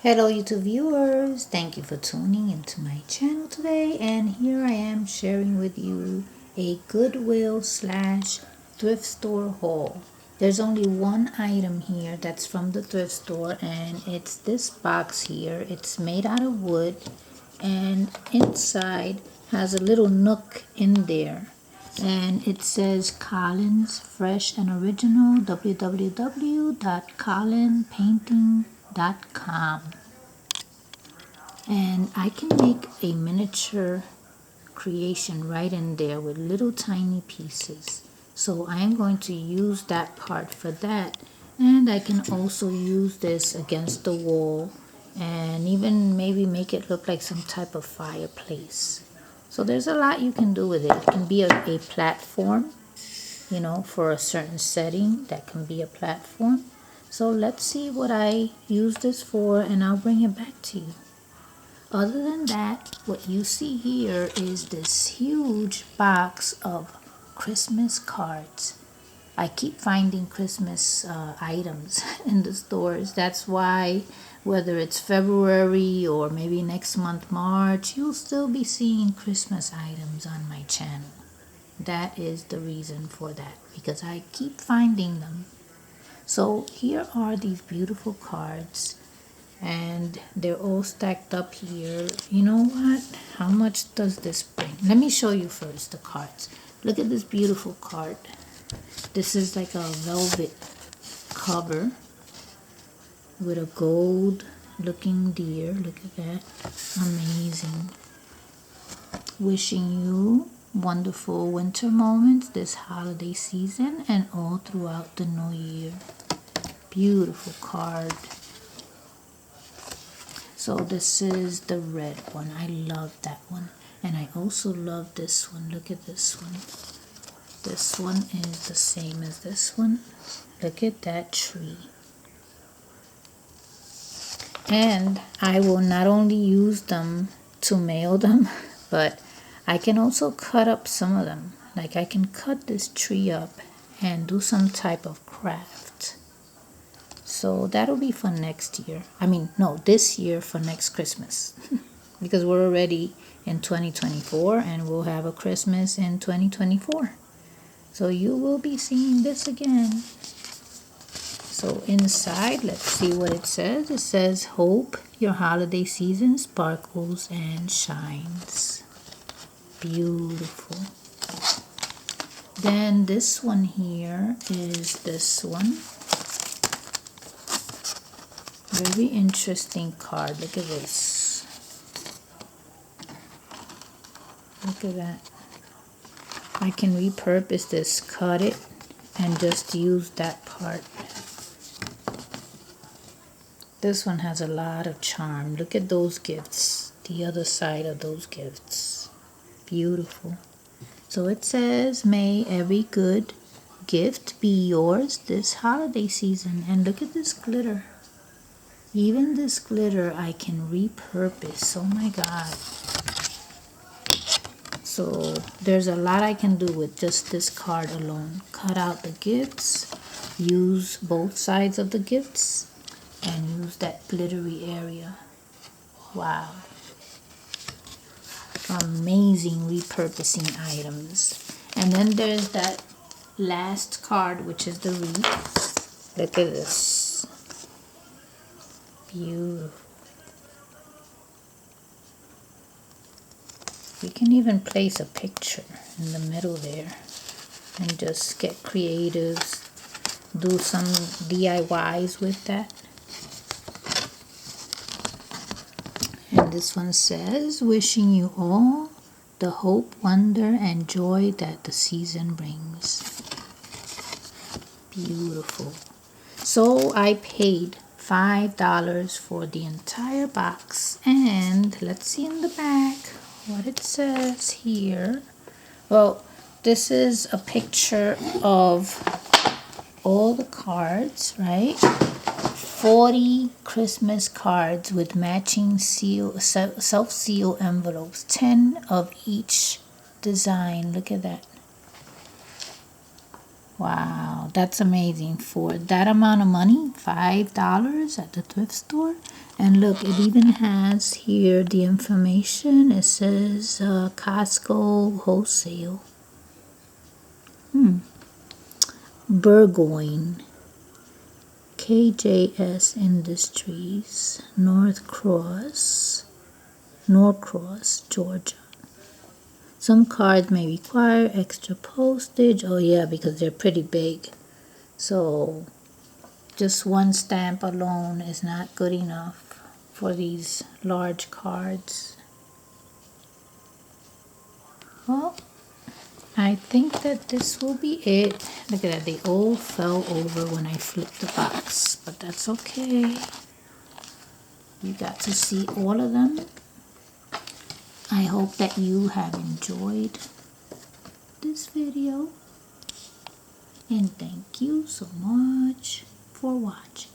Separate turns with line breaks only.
Hello YouTube viewers, thank you for tuning into my channel today, and here I am sharing with you a Goodwill slash thrift store haul. There's only one item here that's from the thrift store, and it's this box here. It's made out of wood, and inside has a little nook in there, and it says Collins Fresh and Original, www.collinpainting.com. And I can make a miniature creation right in there with little tiny pieces. So I am going to use that part for that, and I can also use this against the wall and even maybe make it look like some type of fireplace. So there's a lot you can do with it. It can be a platform, for a certain setting. That can be a platform. So let's see what I use this for, and I'll bring it back to you. Other than that, what you see here is this huge box of Christmas cards. I keep finding Christmas items in the stores. That's why, whether it's February or maybe next month, March, you'll still be seeing Christmas items on my channel. That is the reason for that, because I keep finding them. So here are these beautiful cards, and they're all stacked up here. You know what? How much does this bring? Let me show you first the cards. Look at this beautiful card. This is like a velvet cover with a gold looking deer. Look at that. Amazing. Wishing you wonderful winter moments this holiday season and all throughout the new year. Beautiful card. So this is the red one. I love that one. And I also love this one. Look at this one. This one is the same as this one. Look at that tree. And I will not only use them to mail them, but I can also cut up some of them. Like I can cut this tree up and do some type of craft. So that'll be for next year. This year for next Christmas. Because we're already in 2024 and we'll have a Christmas in 2024. So you will be seeing this again. So inside, let's see what it says. It says, hope your holiday season sparkles and shines. Beautiful. Then this one here is this one. Very interesting card. Look at this. Look at that. I can repurpose this, cut it, and just use that part. This one has a lot of charm. Look at those gifts. The other side of those gifts. Beautiful. So it says, may every good gift be yours this holiday season. And look at this glitter. Even this glitter I can repurpose. Oh my God. So there's a lot I can do with just this card alone. Cut out the gifts, use both sides of the gifts, and use that glittery area. Wow. Amazing repurposing items. And then there's that last card, which is the wreath. Look at this. Beautiful. You can even place a picture in the middle there and just get creative, do some DIYs with that. And this one says, wishing you all the hope, wonder, and joy that the season brings. Beautiful. So I paid $5 for the entire box, and let's see in the back what it says here. Well, this is a picture of all the cards, right? 40 Christmas cards with matching self-seal envelopes, 10 of each design. Look at that. Wow, that's amazing. For that amount of money, $5 at the thrift store. And look, it even has here the information. It says Costco wholesale. Burgoyne, KJS Industries, Norcross, Georgia. Some cards may require extra postage. Oh yeah, because they're pretty big. So just one stamp alone is not good enough for these large cards. Well, I think that this will be it. Look at that, they all fell over when I flipped the box, but that's okay. You got to see all of them. I hope that you have enjoyed this video, and thank you so much for watching.